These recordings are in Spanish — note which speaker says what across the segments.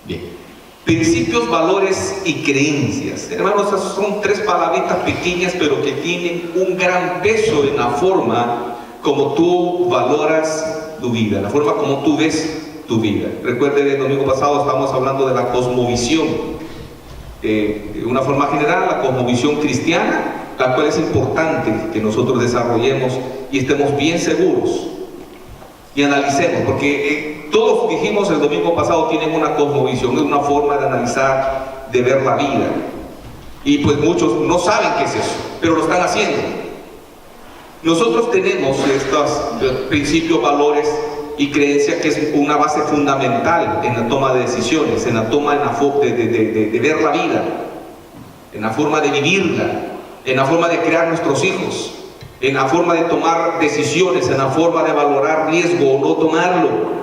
Speaker 1: Bien. Principios, valores y creencias. Hermanos, esas son tres palabritas pequeñas, pero que tienen un gran peso en la forma como tú valoras tu vida, la forma como tú ves tu vida. Recuerden, el domingo pasado estábamos hablando de la cosmovisión. De una forma general, la cosmovisión cristiana, la cual es importante que nosotros desarrollemos y estemos bien seguros y analicemos, porque todos dijimos el domingo pasado tienen una cosmovisión, es una forma de analizar, de ver la vida, y pues muchos no saben qué es eso, pero lo están haciendo. Nosotros tenemos estos principios, valores y creencias, que es una base fundamental en la toma de decisiones, en la toma de ver la vida, en la forma de vivirla, en la forma de crear nuestros hijos, en la forma de tomar decisiones, en la forma de valorar riesgo o no tomarlo.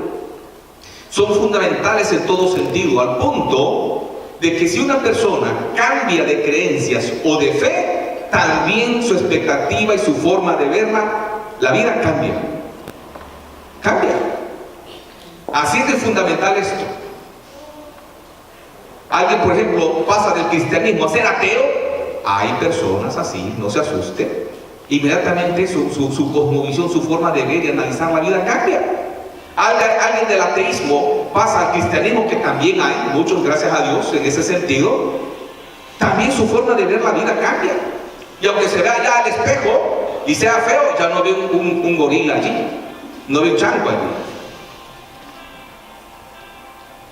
Speaker 1: Son fundamentales en todo sentido, al punto de que si una persona cambia de creencias o de fe, también su expectativa y su forma de verla, la vida cambia. Cambia. Así es de fundamental esto. Alguien, por ejemplo, pasa del cristianismo a ser ateo. Hay personas así, no se asuste. Inmediatamente su cosmovisión, su forma de ver y analizar la vida cambia. Alguien del ateísmo pasa al cristianismo, que también hay muchos, gracias a Dios, en ese sentido. También su forma de ver la vida cambia. Y aunque se vea ya al espejo y sea feo, ya no ve un gorila allí, no ve un chango allí.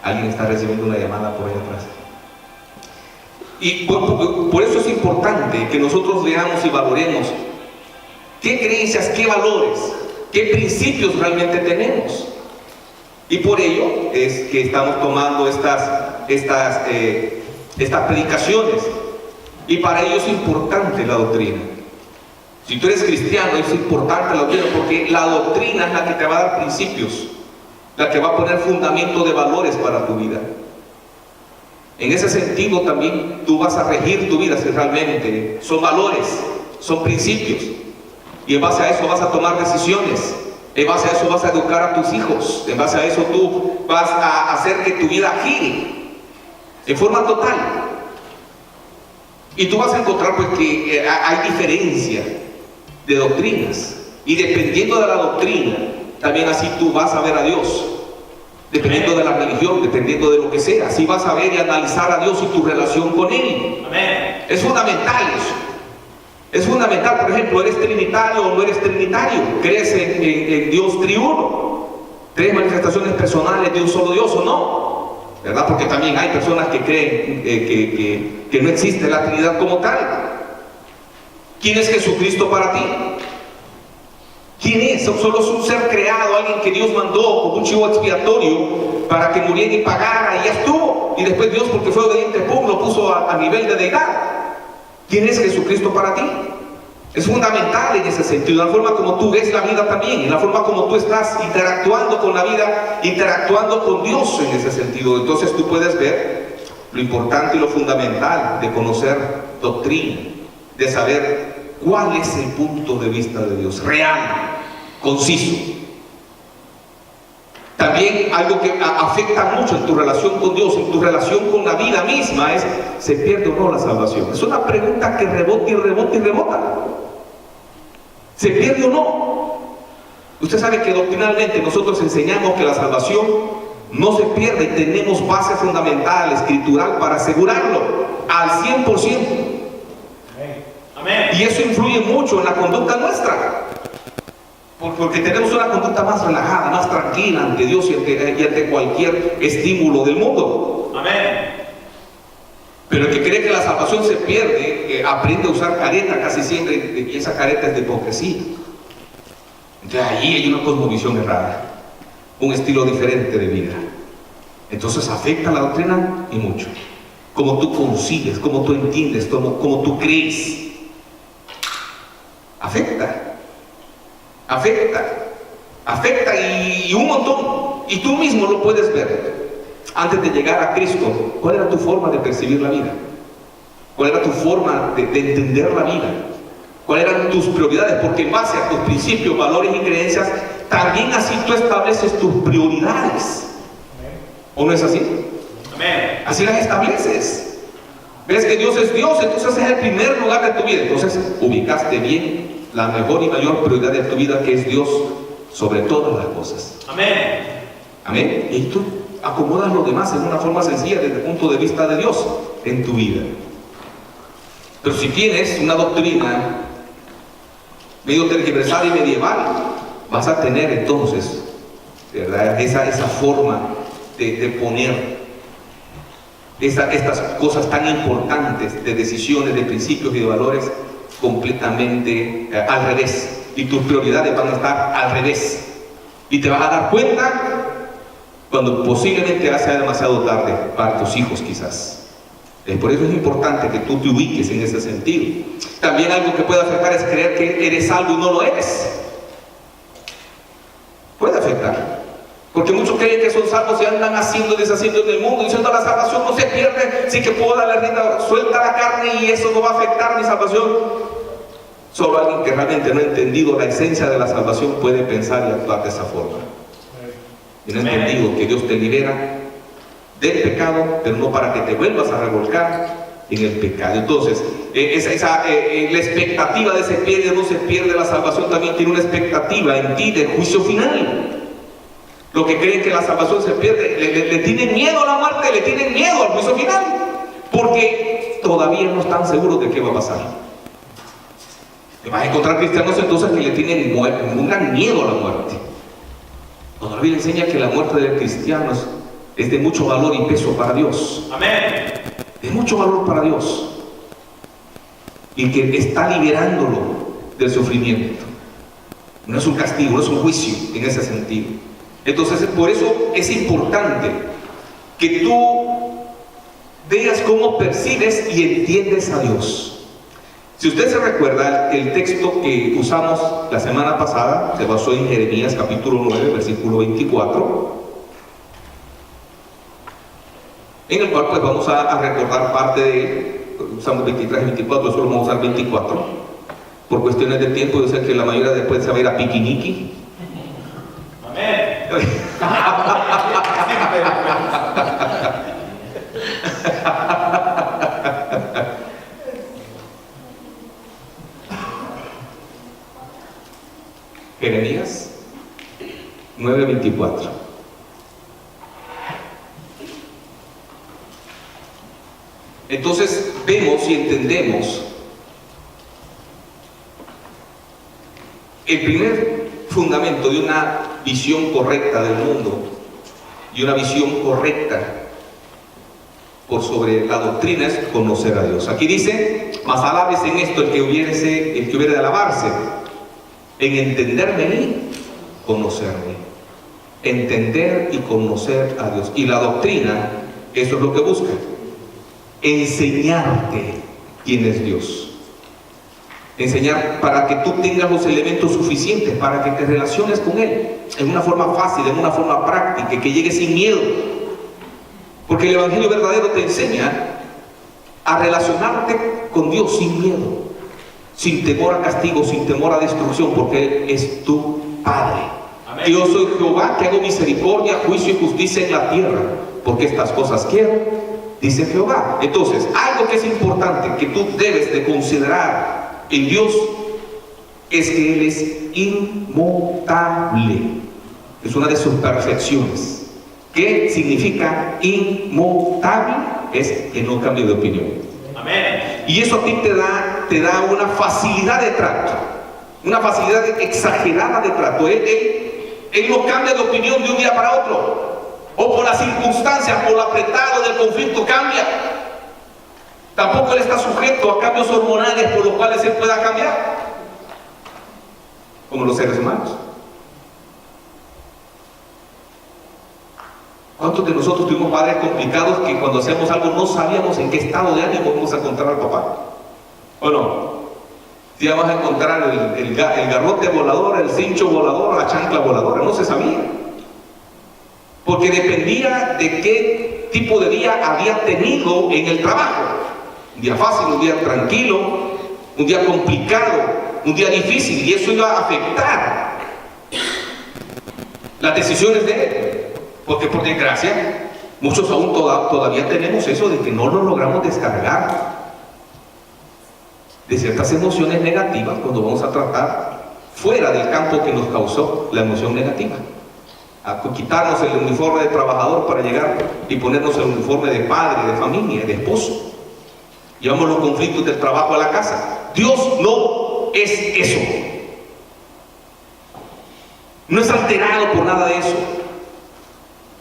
Speaker 1: Alguien está recibiendo una llamada por ahí atrás. Y por eso es importante que nosotros veamos y valoremos qué creencias, qué valores, qué principios realmente tenemos. Y por ello es que estamos tomando estas predicaciones. Y para ello es importante la doctrina. Si tú eres cristiano, es importante la doctrina, porque la doctrina es la que te va a dar principios, la que va a poner fundamento de valores para tu vida. En ese sentido también tú vas a regir tu vida, si realmente son valores, son principios, y en base a eso vas a tomar decisiones, en base a eso vas a educar a tus hijos, en base a eso tú vas a hacer que tu vida gire en forma total. Y tú vas a encontrar pues que hay diferencia de doctrinas, y dependiendo de la doctrina también así tú vas a ver a Dios. Dependiendo de la religión, dependiendo de lo que sea, así vas a ver y analizar a Dios y tu relación con Él. Amén. Es fundamental eso. Es fundamental. Por ejemplo, ¿eres trinitario o no eres trinitario? ¿Crees en Dios triuno? ¿Tres manifestaciones personales de un solo Dios o no? ¿Verdad? Porque también hay personas que creen que no existe la Trinidad como tal. ¿Quién es Jesucristo para ti? ¿Quién es? Solo es un ser creado, alguien que Dios mandó como un chivo expiatorio para que muriera y pagara, y ya estuvo. Y después Dios, porque fue obediente, pum, lo puso a nivel de deidad. ¿Quién es Jesucristo para ti? Es fundamental en ese sentido, en la forma como tú ves la vida también, en la forma como tú estás interactuando con la vida, interactuando con Dios en ese sentido. Entonces tú puedes ver lo importante y lo fundamental de conocer doctrina, de saber cuál es el punto de vista de Dios, real, conciso. También algo que afecta mucho en tu relación con Dios, en tu relación con la vida misma, es: ¿se pierde o no la salvación? Es una pregunta que rebota y rebota y rebota. ¿Se pierde o no? Usted sabe que doctrinalmente nosotros enseñamos que la salvación no se pierde, y tenemos base fundamental, escritural, para asegurarlo al 100%. Amén. Y eso influye mucho en la conducta nuestra, porque tenemos una conducta más relajada, más tranquila ante Dios y ante cualquier estímulo del mundo. Amén. Pero el que cree que la salvación se pierde, aprende a usar careta casi siempre, y esa careta es de hipocresía. Entonces ahí hay una cosmovisión errada, un estilo diferente de vida. Entonces afecta la doctrina y mucho. Como tú concibes, como tú entiendes, como tú crees. Afecta y un montón. Y tú mismo lo puedes ver. Antes de llegar a Cristo, ¿cuál era tu forma de percibir la vida? ¿Cuál era tu forma de entender la vida? ¿Cuáles eran tus prioridades? Porque en base a tus principios, valores y creencias, también así tú estableces tus prioridades. ¿O no es así?
Speaker 2: Amén.
Speaker 1: Así las estableces. Ves que Dios es Dios, entonces es el primer lugar de tu vida. Entonces ubicaste bien la mejor y mayor prioridad de tu vida, que es Dios sobre todas las cosas.
Speaker 2: Amén.
Speaker 1: Amén. Y tú acomodas lo demás en una forma sencilla desde el punto de vista de Dios en tu vida. Pero si tienes una doctrina medio tergiversada y medieval, vas a tener entonces, ¿verdad?, esa forma de poner estas cosas tan importantes de decisiones, de principios y de valores completamente al revés. Y tus prioridades van a estar al revés. Y te vas a dar cuenta cuando posiblemente ya sea demasiado tarde para tus hijos, quizás. Por eso es importante que tú te ubiques en ese sentido. También algo que puede afectar es creer que eres algo y no lo eres. Puede afectar. Porque muchos creen que son salvos y andan haciendo y deshaciendo en el mundo, diciendo la salvación no se pierde, sí que puedo darle rienda suelta a la carne y eso no va a afectar mi salvación. Solo alguien que realmente no ha entendido la esencia de la salvación puede pensar y actuar de esa forma. Y no ha entendido que Dios te libera del pecado, pero no para que te vuelvas a revolcar en el pecado. Entonces, la expectativa de se pierde o no se pierde la salvación también tiene una expectativa en ti del juicio final. Los que creen que la salvación se pierde, le tienen miedo a la muerte, le tienen miedo al juicio final, porque todavía no están seguros de qué va a pasar. Te vas a encontrar cristianos entonces que le tienen un gran miedo a la muerte. Cuando la Biblia enseña que la muerte del cristiano es de mucho valor y peso para Dios.
Speaker 2: Amén.
Speaker 1: De mucho valor para Dios. Y que está liberándolo del sufrimiento. No es un castigo, no es un juicio en ese sentido. Entonces, por eso es importante que tú veas cómo percibes y entiendes a Dios. Si usted se recuerda, el texto que usamos la semana pasada se basó en Jeremías capítulo 9, versículo 24, en el cual pues vamos a recordar parte de él. Usamos 23 y 24, solo vamos a usar 24 por cuestiones de tiempo. Yo sé que la mayoría después se va a ir a piquiniqui.
Speaker 2: Amén.
Speaker 1: Jeremías 9:24. Entonces vemos y entendemos el primer fundamento de una visión correcta del mundo y una visión correcta por sobre la doctrina es conocer a Dios. Aquí dice: mas alabes en esto el que hubiere de alabarse, en entenderme y conocerme. Entender y conocer a Dios. Y la doctrina, eso es lo que busca: enseñarte quién es Dios. Enseñar para que tú tengas los elementos suficientes para que te relaciones con Él en una forma fácil, en una forma práctica, que llegue sin miedo. Porque el Evangelio verdadero te enseña a relacionarte con Dios sin miedo, sin temor a castigo, sin temor a destrucción, porque Él es tu Padre. Amén. Yo soy Jehová, que hago misericordia, juicio y justicia en la tierra, porque estas cosas quiero, dice Jehová. Entonces, algo que es importante, que tú debes de considerar en Dios, es que Él es inmutable. Es una de sus perfecciones. ¿Qué significa inmutable? Es que no cambie de opinión.
Speaker 2: Amén.
Speaker 1: Y eso a ti te da una facilidad de trato, una facilidad exagerada de trato. Él no cambia de opinión de un día para otro, o por las circunstancias, por lo apretado del conflicto cambia. Tampoco Él está sujeto a cambios hormonales por los cuales Él pueda cambiar, como los seres humanos. ¿Cuántos de nosotros tuvimos padres complicados que cuando hacíamos algo no sabíamos en qué estado de ánimo íbamos a encontrar al papá? ¿O no? Si íbamos a encontrar el garrote volador, el cincho volador, la chancla voladora, no se sabía. Porque dependía de qué tipo de día había tenido en el trabajo. Un día fácil, un día tranquilo, un día complicado, un día difícil, y eso iba a afectar las decisiones de él. Porque por desgracia, Muchos aún todavía tenemos eso de que no lo logramos descargar de ciertas emociones negativas cuando vamos a tratar fuera del campo que nos causó la emoción negativa. A quitarnos el uniforme de trabajador para llegar y ponernos el uniforme de padre, de familia, de esposo. Llevamos los conflictos del trabajo a la casa. Dios no es eso. No es alterado por nada de eso.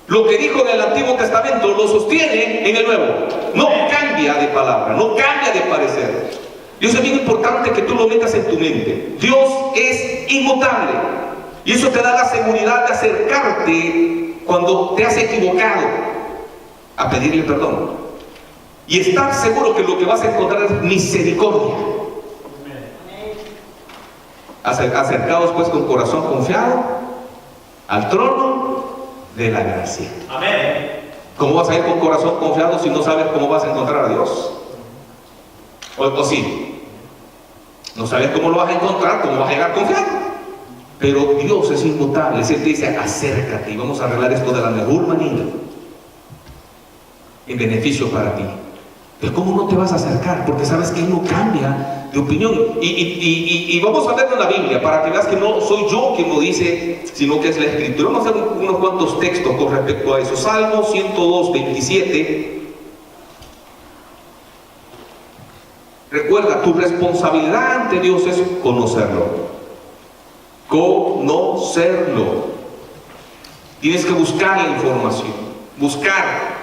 Speaker 1: Lo que dijo en el Antiguo Testamento lo sostiene en el Nuevo. No cambia de palabra, no cambia de parecer. Dios, es bien importante que tú lo metas en tu mente. Dios es inmutable. Y eso te da la seguridad de acercarte cuando te has equivocado a pedirle perdón. Y estar seguro que lo que vas a encontrar es misericordia. Acercaos pues con corazón confiado al trono de la gracia.
Speaker 2: Amén.
Speaker 1: ¿Cómo vas a ir con corazón confiado si no sabes cómo vas a encontrar a Dios? ¿O sí? No sabes cómo lo vas a encontrar, cómo vas a llegar confiado. Pero Dios es inmutable. Él te dice, acércate y vamos a arreglar esto de la mejor manera, en beneficio para ti. Pero ¿cómo no te vas a acercar? Porque sabes que Él no cambia de opinión. Y vamos a verlo en la Biblia para que veas que no soy yo quien lo dice, sino que es la Escritura. Vamos a hacer unos cuantos textos con respecto a eso. Salmo 102, 27. Recuerda, tu responsabilidad ante Dios es conocerlo. Conocerlo. Tienes que buscar la información. Buscar,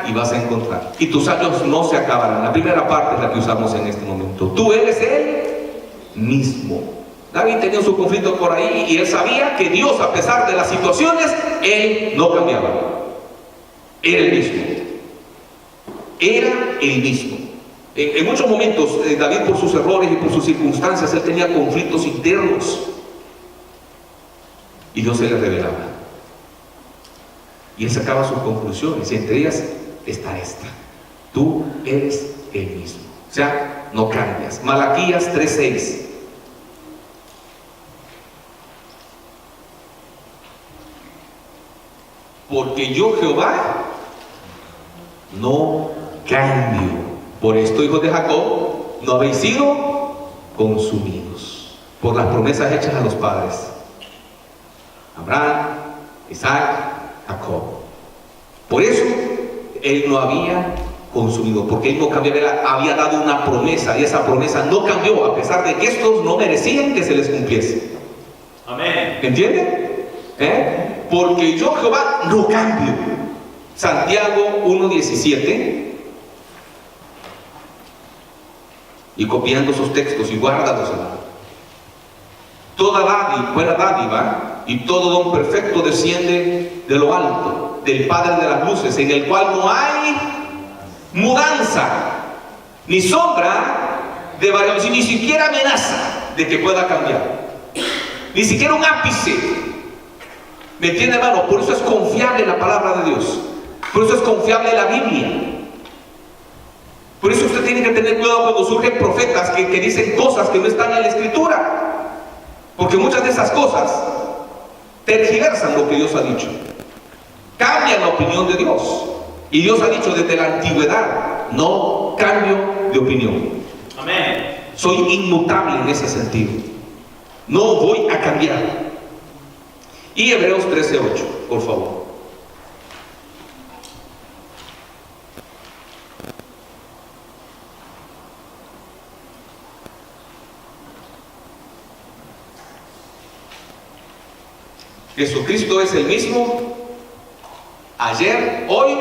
Speaker 1: y vas a encontrar. Y tus años no se acabarán. La primera parte es la que usamos en este momento. Tú eres Él mismo. David tenía su conflicto por ahí y él sabía que Dios, a pesar de las situaciones, Él no cambiaba. Era el mismo. Era el mismo. En muchos momentos, David, por sus errores y por sus circunstancias, él tenía conflictos internos. Y Dios se le revelaba. Y él sacaba sus conclusiones. Y entre ellas está esta: tú eres el mismo. O sea, no cambias. Malaquías 3:6. Porque yo, Jehová, no cambio. Por esto, hijos de Jacob, no habéis sido consumidos por las promesas hechas a los padres: Abraham, Isaac, Jacob. Por eso Él no había consumido, porque Él no cambió. Él había dado una promesa y esa promesa no cambió, a pesar de que estos no merecían que se les cumpliese.
Speaker 2: Amén.
Speaker 1: ¿Entienden? Porque yo, Jehová, no cambio. Santiago 1:17. Y copiando sus textos y guárdalos. Toda buena dádiva y todo don perfecto desciende de lo alto, del Padre de las luces, en el cual no hay mudanza, ni sombra de variación, ni siquiera amenaza de que pueda cambiar, ni siquiera un ápice. ¿Me entiende, hermano? Por eso es confiable la palabra de Dios. Por eso es confiable la Biblia. Por eso usted tiene que tener cuidado cuando surgen profetas que dicen cosas que no están en la Escritura. Porque muchas de esas cosas tergiversan lo que Dios ha dicho. Cambian la opinión de Dios. Y Dios ha dicho desde la antigüedad: no cambio de opinión.
Speaker 2: Amén.
Speaker 1: Soy inmutable en ese sentido. No voy a cambiar. Y Hebreos 13:8, por favor. Jesucristo es el mismo ayer, hoy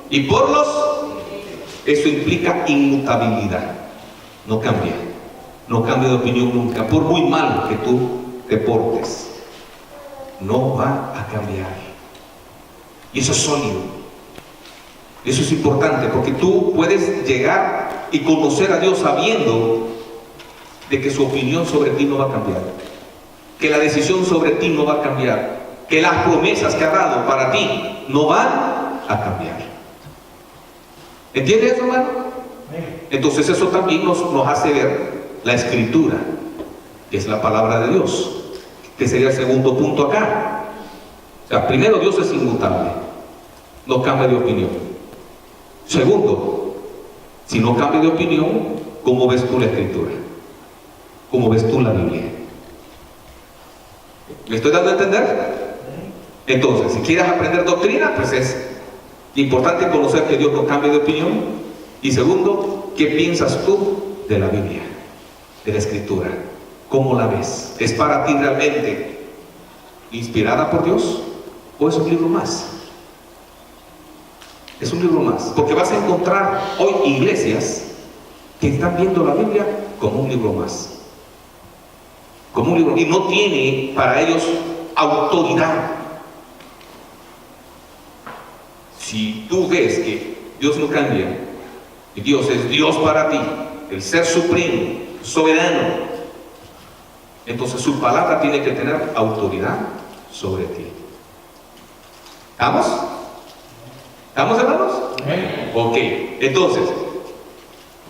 Speaker 1: y por los. Eso implica inmutabilidad. No cambia. No cambia de opinión nunca. Por muy mal que tú te portes, no va a cambiar. Y eso es sólido. Eso es importante, porque tú puedes llegar y conocer a Dios sabiendo de que su opinión sobre ti no va a cambiar, que la decisión sobre ti no va a cambiar, que las promesas que ha dado para ti no van a cambiar. ¿Entiendes eso, hermano? Entonces eso también nos hace ver la Escritura, que es la palabra de Dios, que sería el segundo punto acá. O sea, primero, Dios es inmutable. no cambia de opinión. Segundo, si no cambia de opinión, ¿cómo ves tú la Escritura? ¿Cómo ves tú la Biblia? ¿Me estoy dando a entender? Entonces, si quieres aprender doctrina, pues es importante conocer que Dios no cambia de opinión. Y segundo, ¿qué piensas tú de la Biblia, de la Escritura? ¿Cómo la ves? ¿Es para ti realmente inspirada por Dios o es un libro más? Es un libro más, porque vas a encontrar hoy iglesias que están viendo la Biblia como un libro más, como un libro, y no tiene para ellos autoridad. Si tú ves que Dios no cambia y Dios es Dios para ti, el ser supremo, soberano, entonces su palabra tiene que tener autoridad sobre ti. ¿Estamos? ¿Estamos, hermanos? Ok, entonces,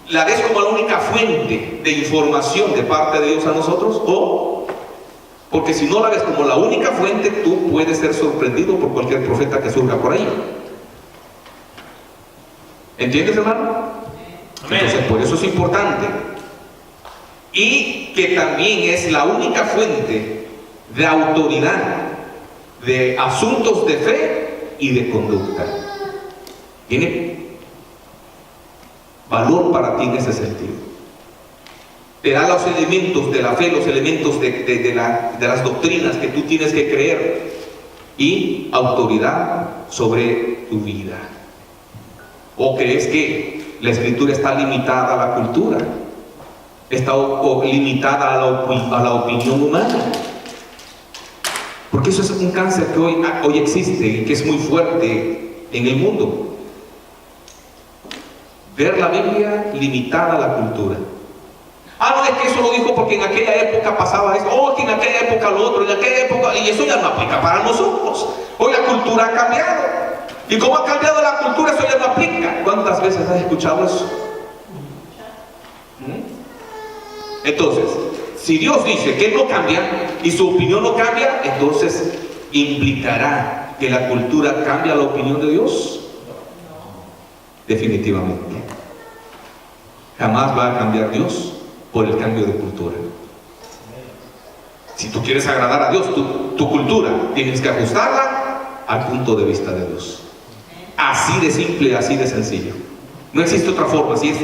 Speaker 1: ¿la ves como la única fuente de información de parte de Dios a nosotros? O, porque si no la ves como la única fuente, tú puedes ser sorprendido por cualquier profeta que surja por ahí. ¿Entiendes, hermano? Entonces, por eso es importante. Y que también es la única fuente de autoridad de asuntos de fe y de conducta. Tiene valor para ti en ese sentido. Te da los elementos de la fe, los elementos de las doctrinas que tú tienes que creer y autoridad sobre tu vida. ¿O crees que la Escritura está limitada a la cultura? ¿Está limitada a la opinión humana? Porque eso es un cáncer que hoy existe y que es muy fuerte en el mundo. Ver la Biblia limitada a la cultura. No, es que eso lo dijo porque en aquella época pasaba esto, es que en aquella época lo otro, en aquella época, y eso ya no aplica para nosotros. Hoy la cultura ha cambiado. Y como ha cambiado la cultura, eso ya no aplica. ¿Cuántas veces has escuchado eso? Entonces, si Dios dice que Él no cambia y su opinión no cambia, entonces ¿implicará que la cultura cambia la opinión de Dios? Definitivamente. Jamás va a cambiar Dios por el cambio de cultura. Si tú quieres agradar a Dios, tu cultura tienes que ajustarla al punto de vista de Dios. Así de simple, así de sencillo. No existe otra forma. Si es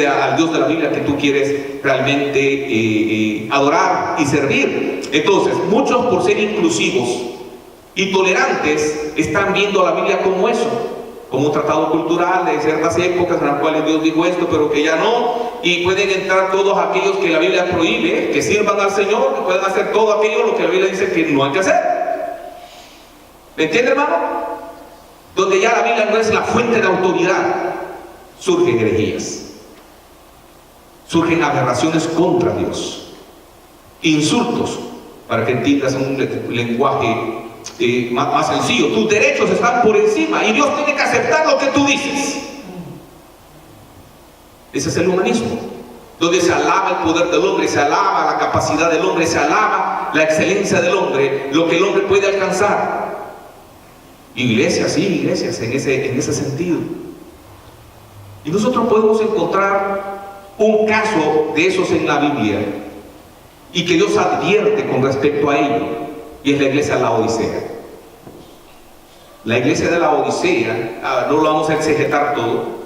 Speaker 1: al Dios de la Biblia que tú quieres realmente adorar y servir. Entonces, muchos, por ser inclusivos y tolerantes, están viendo a la Biblia como eso, como un tratado cultural de ciertas épocas en las cuales Dios dijo esto, pero que ya no, y pueden entrar todos aquellos que la Biblia prohíbe, que sirvan al Señor, que puedan hacer todo aquello lo que la Biblia dice que no hay que hacer. ¿Me entiende, hermano? Donde ya la Biblia no es la fuente de autoridad, surgen herejías, surgen aberraciones contra Dios, insultos, para que entiendas un lenguaje más sencillo. Tus derechos están por encima y Dios tiene que aceptar lo que tú dices. Ese es el humanismo, donde se alaba el poder del hombre, se alaba la capacidad del hombre, se alaba la excelencia del hombre, lo que el hombre puede alcanzar. Iglesias, sí, iglesias en ese sentido. Y nosotros podemos encontrar un caso de esos en la Biblia y que Dios advierte con respecto a ello, y es la iglesia de la Odisea. La iglesia de la Odisea, no lo vamos a exegetar todo,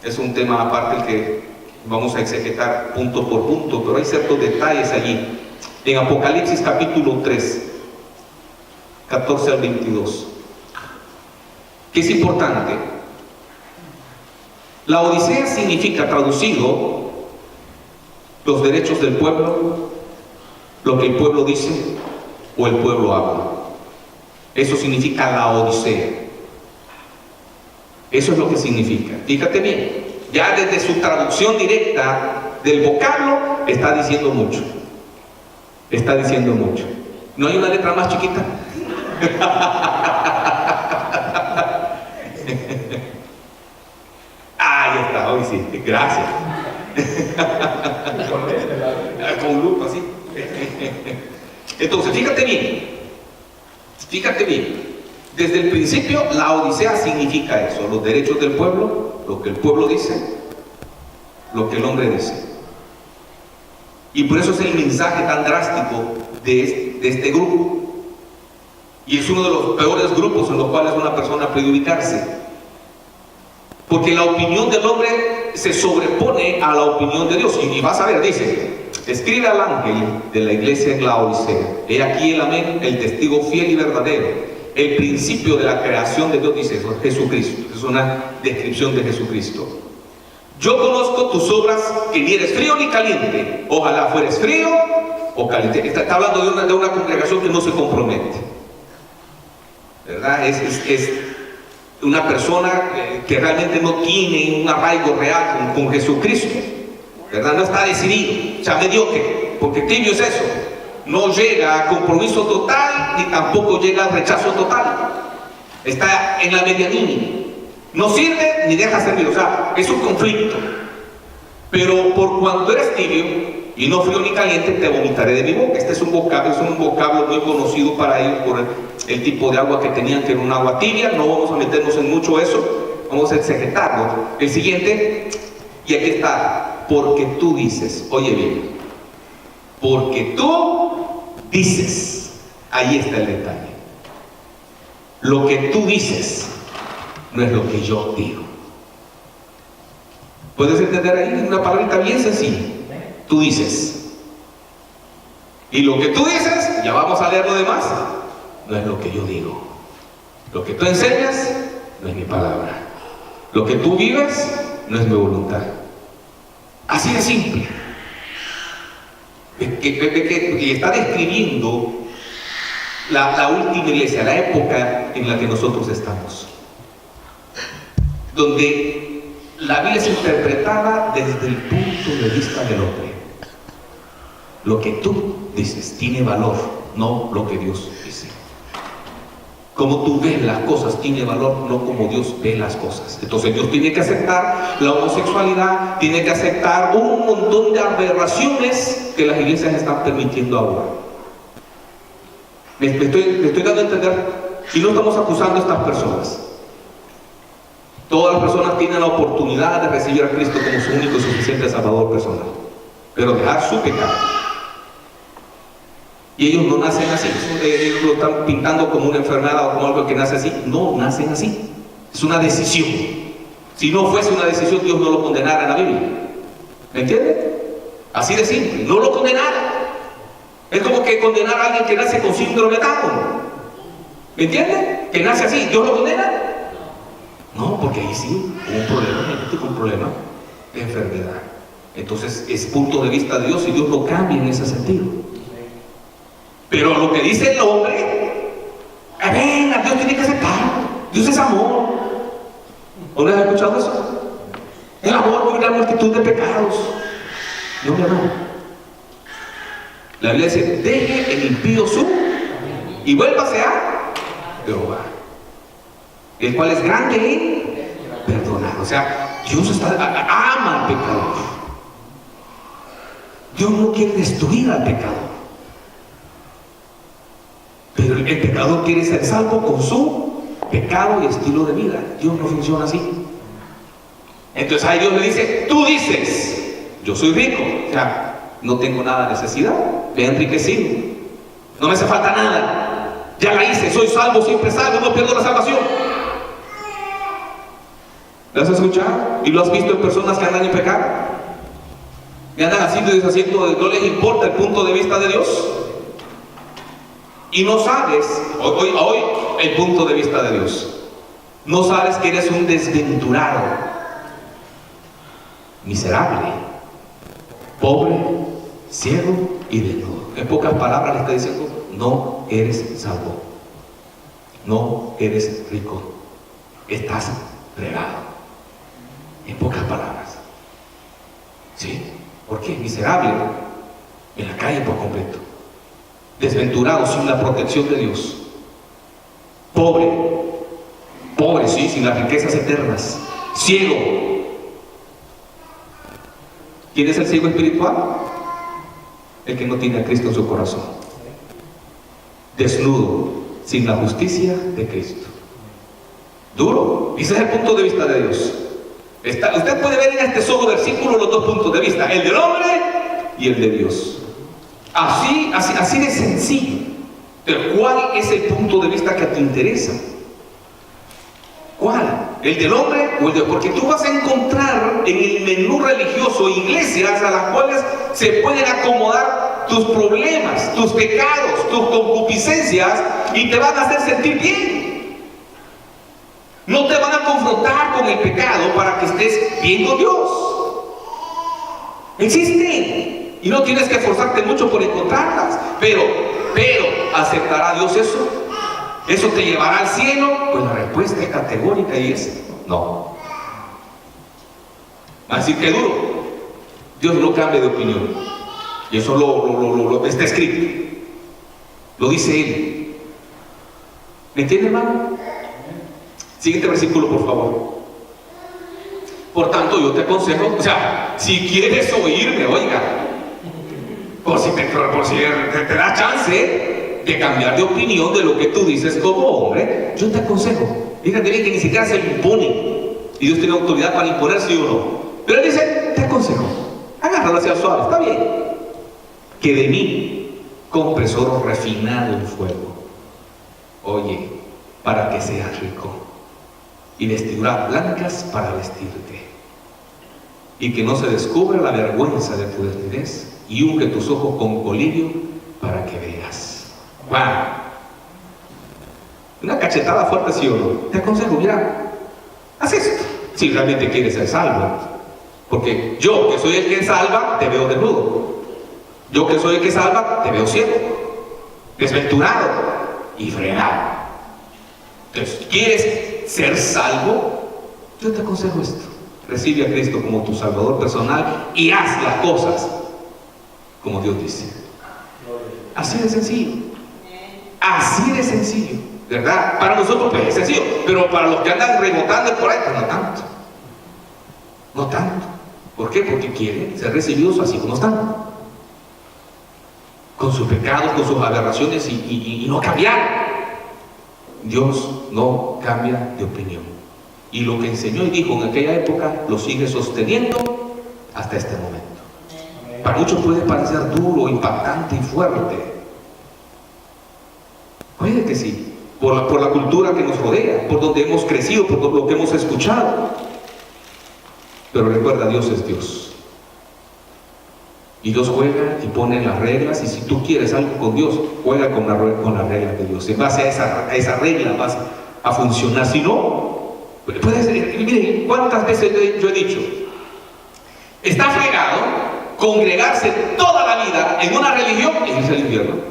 Speaker 1: es un tema aparte el que vamos a exegetar punto por punto, pero hay ciertos detalles allí. En Apocalipsis capítulo 3, 14 al 22, que es importante. La Odisea significa, traducido, los derechos del pueblo, lo que el pueblo dice o el pueblo habla. Eso significa la Odisea. Eso es lo que significa. Fíjate bien, ya desde su traducción directa del vocablo está diciendo mucho. Está diciendo mucho. ¿No hay una letra más chiquita? Ahí está, hoy sí, gracias. Con lupa, sí. Entonces, fíjate bien. Desde el principio, la Odisea significa eso: los derechos del pueblo, lo que el pueblo dice, lo que el hombre dice. Y por eso es el mensaje tan drástico de este grupo. Y es uno de los peores grupos en los cuales una persona puede ubicarse. Porque la opinión del hombre se sobrepone a la opinión de Dios. Y vas a ver, dice: escribe al ángel de la iglesia en la Odisea: he aquí el amén, el testigo fiel y verdadero, el principio de la creación de Dios, dice Jesucristo. Es una descripción de Jesucristo. Yo conozco tus obras, que ni eres frío ni caliente. Ojalá fueres frío o caliente. Está hablando de una congregación que no se compromete, ¿verdad? Es una persona que realmente no tiene un arraigo real con Jesucristo, ¿verdad? No está decidido, o sea, mediocre, porque tibio es eso. No llega a compromiso total, ni tampoco llega al rechazo total. Está en la medianía. No sirve ni deja servir, o sea, es un conflicto. Pero por cuanto eres tibio y no frío ni caliente, te vomitaré de mi boca. Este es un vocablo muy conocido para ellos por el tipo de agua que tenían, que era un agua tibia. No vamos a meternos en mucho eso, vamos a exegetarlo. El siguiente, y aquí está: porque tú dices. Oye bien, porque tú dices. Ahí está el detalle. Lo que tú dices no es lo que yo digo. ¿Puedes entender ahí? Una palabrita bien sencilla. Tú dices. Y lo que tú dices, ya vamos a leer lo demás, no es lo que yo digo. Lo que tú enseñas no es mi palabra. Lo que tú vives no es mi voluntad. Así de simple. Y está describiendo la última iglesia, la época en la que nosotros estamos, donde la Biblia es interpretada desde el punto de vista del hombre. Lo que tú dices tiene valor, no lo que Dios dice. Como tú ves las cosas tiene valor, no como Dios ve las cosas. Entonces Dios tiene que aceptar la homosexualidad, tiene que aceptar un montón de aberraciones que las iglesias están permitiendo ahora. Me estoy dando a entender, y no estamos acusando a estas personas. Todas las personas tienen la oportunidad de recibir a Cristo como su único y suficiente Salvador personal, pero dejar su pecado. Y ellos no nacen así. Ellos lo están pintando como una enfermedad o como algo que nace así. No nacen así. Es una decisión. Si no fuese una decisión, Dios no lo condenara en la Biblia. ¿Me entiende? Así de simple. No lo condenara. Es como que condenar a alguien que nace con síndrome de Down. ¿Me entiende? Que nace así. ¿Dios lo condena? No, porque ahí sí hubo un problema genético, un problema de enfermedad. Entonces es punto de vista de Dios y Dios lo cambia en ese sentido. Pero lo que dice el hombre, venga, Dios tiene que aceptar. Dios es amor. ¿O no has escuchado eso? El amor cubre la multitud de pecados. No, no. La Biblia dice: deje el impío su y vuélvase a Jehová, el cual es grande en perdonar. O sea, Dios ama al pecador. Dios no quiere destruir al pecador, pero el pecador quiere ser salvo con su pecado y estilo de vida. Dios no funciona así. Entonces ahí Dios le dice: tú dices, yo soy rico, o sea, no tengo nada de necesidad, me he enriquecido, no me hace falta nada, ya la hice, soy salvo, siempre salvo, no pierdo la salvación. ¿Lo has escuchado? ¿Y lo has visto en personas que andan en pecado? Que andan haciendo y deshaciendo, no les importa el punto de vista de Dios. Y no sabes, hoy el punto de vista de Dios, no sabes que eres un desventurado, miserable, pobre, ciego y desnudo. En pocas palabras le está diciendo: no eres salvo, no eres rico, estás fregado. En pocas palabras. ¿Sí? ¿Por qué? Miserable, en la calle por completo, desventurado, sin la protección de Dios, pobre, sí, sin las riquezas eternas, ciego. ¿Quién es el ciego espiritual? El que no tiene a Cristo en su corazón. Desnudo, sin la justicia de Cristo. Duro. Ese es el punto de vista de Dios. Usted puede ver en este solo versículo los dos puntos de vista, el del hombre y el de Dios. Así de sencillo. Pero ¿cuál es el punto de vista que te interesa? ¿Cuál? ¿El del hombre o el de Dios? Porque tú vas a encontrar en el menú religioso iglesias a las cuales se pueden acomodar tus problemas, tus pecados, tus concupiscencias, y te van a hacer sentir bien. No te van a confrontar con el pecado para que estés bien con Dios. Existen, y no tienes que esforzarte mucho por encontrarlas, pero ¿aceptará Dios eso? ¿Eso te llevará al cielo? Pues la respuesta es categórica y es no. Así que duro. Dios no cambia de opinión. Y eso lo está escrito. Lo dice Él. ¿Me entiende, hermano? Siguiente versículo, por favor. Por tanto, yo te aconsejo, o sea, si quieres oírme, oiga, por si te da chance de cambiar de opinión de lo que tú dices como hombre, yo te aconsejo. Fíjate bien que ni siquiera se le impone, y Dios tiene autoridad para imponer sí o no, pero Él dice, te aconsejo, agárralo hacia el suave, está bien, que de mí compres oro refinado en fuego, oye, para que seas rico, y vestiduras blancas para vestirte, y que no se descubra la vergüenza de tu desnudez, y unge tus ojos con colirio para que veas. ¡Wow! Una cachetada fuerte, ¿sí o no? Te aconsejo, mira, haz esto, si realmente quieres ser salvo. Porque yo, que soy el que salva, te veo desnudo. Yo, que soy el que salva, te veo ciego, desventurado y frenado. Entonces, ¿quieres ser salvo? Yo te aconsejo esto. Recibe a Cristo como tu Salvador personal y haz las cosas como Dios dice. Así de sencillo. Así de sencillo, ¿verdad? Para nosotros pues es sencillo, pero para los que andan rebotando por ahí, pues no tanto. No tanto. ¿Por qué? Porque quieren ser recibidos así como están, con sus pecados, con sus aberraciones y no cambiar. Dios no cambia de opinión. Y lo que enseñó y dijo en aquella época lo sigue sosteniendo hasta este momento. Para muchos puede parecer duro, impactante y fuerte. Puede que sí, por la cultura que nos rodea, por donde hemos crecido, por lo que hemos escuchado. Pero recuerda, Dios es Dios. Y Dios juega y pone las reglas, y si tú quieres algo con Dios, juega con las reglas de Dios. En base a esa regla vas a funcionar. Si no, puede ser, miren, ¿cuántas veces yo he dicho? Está fregado congregarse toda la vida en una religión y irse al infierno.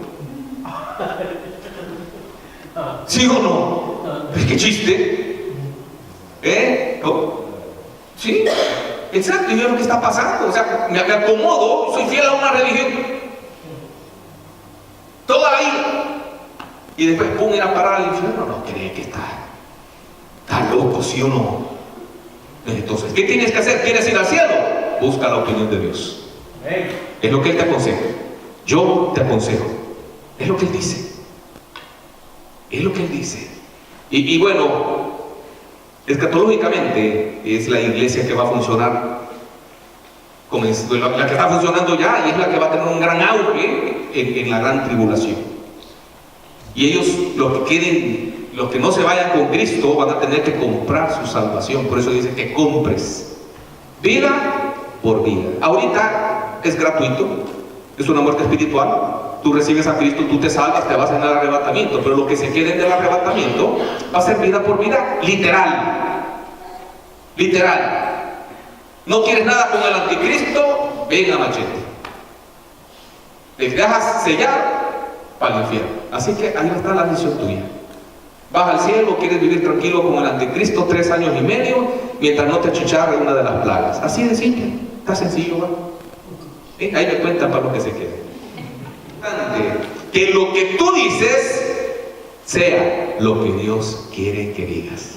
Speaker 1: ¿Sí o no? ¿Qué chiste? ¿No? ¿Sí? Exacto, y es lo que está pasando. O sea, me acomodo, soy fiel a una religión toda la vida, y después pum, ir a parar al infierno. No cree que está loco, ¿sí o no? Entonces, ¿qué tienes que hacer? ¿Quieres ir al cielo? Busca la opinión de Dios. Es lo que Él te aconseja. Yo te aconsejo. Es lo que Él dice. Es lo que Él dice. Y bueno, escatológicamente es la iglesia que va a funcionar, la que está funcionando ya, y es la que va a tener un gran auge en la gran tribulación. Y ellos, los que no se vayan con Cristo, van a tener que comprar su salvación. Por eso dice que compres vida por vida. Ahorita es gratuito, es una muerte espiritual. Tú recibes a Cristo, tú te salvas, te vas en el arrebatamiento, pero lo que se quede del arrebatamiento va a ser vida por vida, literal. No quieres nada con el anticristo, ven a machete. Te dejas sellar para el infierno. Así que ahí va a estar la decisión tuya. Vas al cielo, quieres vivir tranquilo con el anticristo 3 años y medio, mientras no te achicharre una de las plagas. Así de simple, está sencillo, ¿va? Ahí me cuentan para lo que se quede. Que lo que tú dices sea lo que Dios quiere que digas.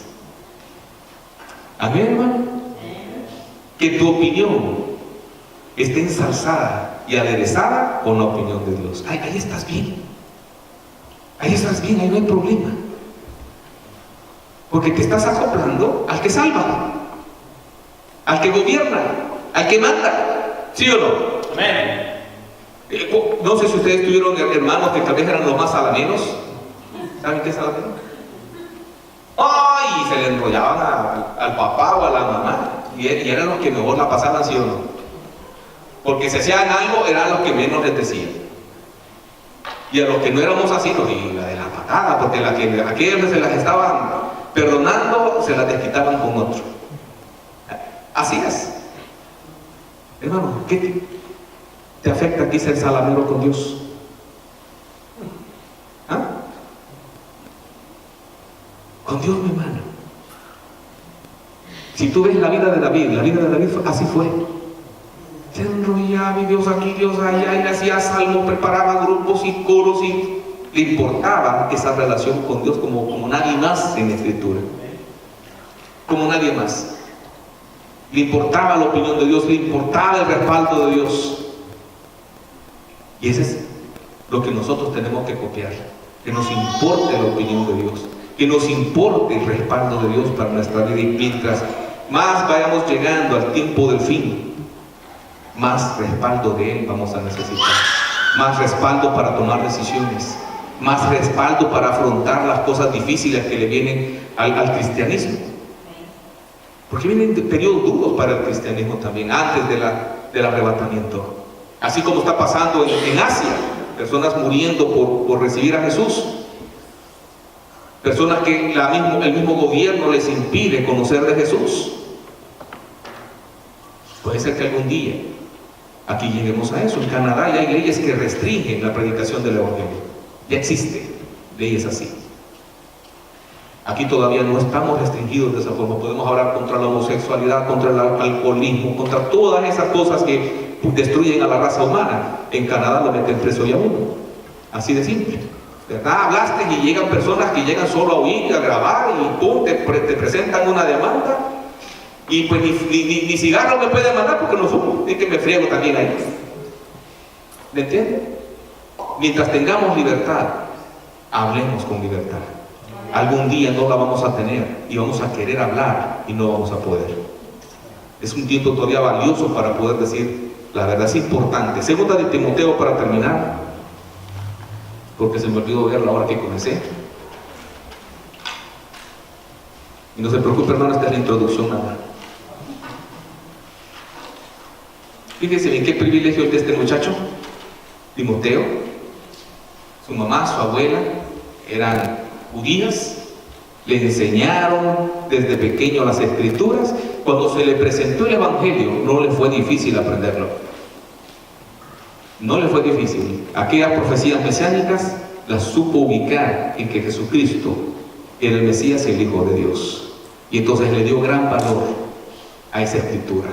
Speaker 1: Amén, hermano. Que tu opinión esté ensalzada y aderezada con la opinión de Dios. Ahí estás bien. ahí estás bien, ahí no hay problema. Porque te estás acoplando al que salva, al que gobierna, al que manda. ¿Sí o no?
Speaker 2: Amén.
Speaker 1: No sé si ustedes tuvieron hermanos que tal vez eran los más salameros. ¿Saben qué es salamero? ¡Ay! Se le enrollaban al papá o a la mamá. Y eran los que mejor la pasaban, ¿sí o no? Porque si hacían algo, eran los que menos les decían. Y a los que no éramos así, nos iba de la patada, porque aquellos se las estaban perdonando, se las desquitaban con otro. Así es. Hermano, ¿qué te afecta a ti ser salamero con Dios? ¿Ah? Con Dios, mi hermano. Si tú ves la vida de David así fue. Se enrollaba, y Dios aquí, Dios allá, y le hacía salmos, preparaba grupos y coros, y le importaba esa relación con Dios como nadie más en la Escritura. Como nadie más. Le importaba la opinión de Dios, le importaba el respaldo de Dios. Y eso es lo que nosotros tenemos que copiar. Que nos importe la opinión de Dios, que nos importe el respaldo de Dios para nuestra vida. Y mientras más vayamos llegando al tiempo del fin, más respaldo de Él vamos a necesitar. Más respaldo para tomar decisiones, más respaldo para afrontar las cosas difíciles que le vienen al cristianismo. Porque vienen periodos duros para el cristianismo también, antes del arrebatamiento. Así como está pasando en Asia, personas muriendo por recibir a Jesús. Personas que el mismo gobierno les impide conocer de Jesús. Puede ser que algún día aquí lleguemos a eso. En Canadá ya hay leyes que restringen la predicación del Evangelio. Ya existen leyes así. Aquí todavía no estamos restringidos de esa forma. Podemos hablar contra la homosexualidad, contra el alcoholismo, contra todas esas cosas que destruyen a la raza humana. En Canadá lo meten preso ya uno. Así de simple. ¿Verdad? Hablaste y llegan personas que llegan solo a oír, a grabar, y pum, te presentan una demanda. Y pues ni cigarro me puede mandar porque no fumo. Es que me friego también ahí. ¿Me entienden? Mientras tengamos libertad, hablemos con libertad. Algún día no la vamos a tener y vamos a querer hablar y no vamos a poder. Es un tiempo todavía valioso para poder decir la verdad. Es importante. Segunda de Timoteo, para terminar, porque se me olvidó ver la hora que comencé. Y no se preocupe, hermano, esta es la introducción nada. Fíjense bien qué privilegio el de este muchacho, Timoteo. Su mamá, su abuela eran judías, le enseñaron desde pequeño las Escrituras. Cuando se le presentó el Evangelio, no le fue difícil aprenderlo. No le fue difícil. Aquellas profecías mesiánicas las supo ubicar en que Jesucristo era el Mesías, el Hijo de Dios. Y entonces le dio gran valor a esa Escritura.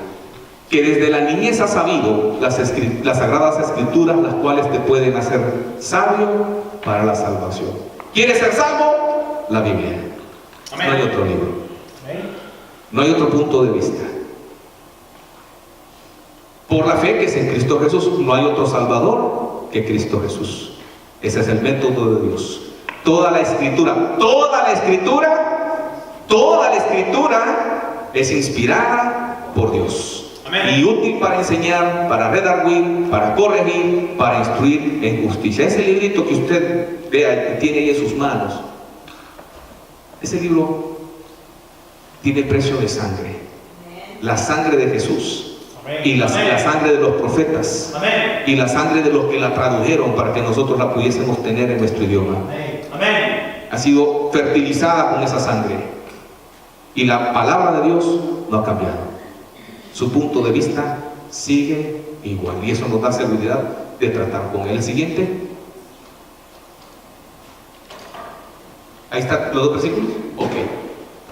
Speaker 1: Que desde la niñez ha sabido las Sagradas Escrituras, las cuales te pueden hacer sabio para la salvación. ¿Quieres ser salvo? La Biblia. Amén. No hay otro libro. Amén. No hay otro punto de vista. Por la fe que es en Cristo Jesús, no hay otro Salvador que Cristo Jesús. Ese es el método de Dios. Toda la Escritura es inspirada por Dios. Amén. Y útil para enseñar, para redarguir, para corregir, para instruir en justicia. Ese librito que usted vea, que tiene ahí en sus manos, ese libro tiene precio de sangre. La sangre de Jesús. Amén. Y la sangre de los profetas. Amén. Y la sangre de los que la tradujeron para que nosotros la pudiésemos tener en nuestro idioma. Amén. Ha sido fertilizada con esa sangre. Y la palabra de Dios no ha cambiado. Su punto de vista sigue igual. Y eso nos da seguridad de tratar con él. El siguiente. Ahí están los dos versículos. Ok.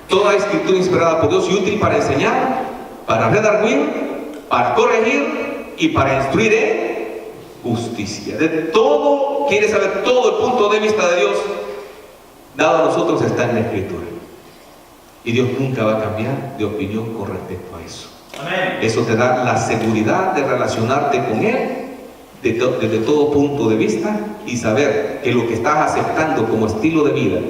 Speaker 1: Toda Escritura inspirada por Dios y útil para enseñar, para redarguir, para corregir y para instruir en justicia. De todo, quiere saber todo el punto de vista de Dios, dado a nosotros, está en la Escritura. Y Dios nunca va a cambiar de opinión con respecto a eso. Amén. Eso te da la seguridad de relacionarte con Él desde todo punto de vista y saber que lo que estás aceptando como estilo de vida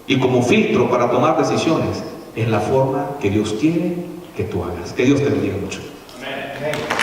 Speaker 1: y como filtro para tomar decisiones es la forma que Dios quiere que tú hagas. Que Dios te bendiga mucho.
Speaker 2: Amén.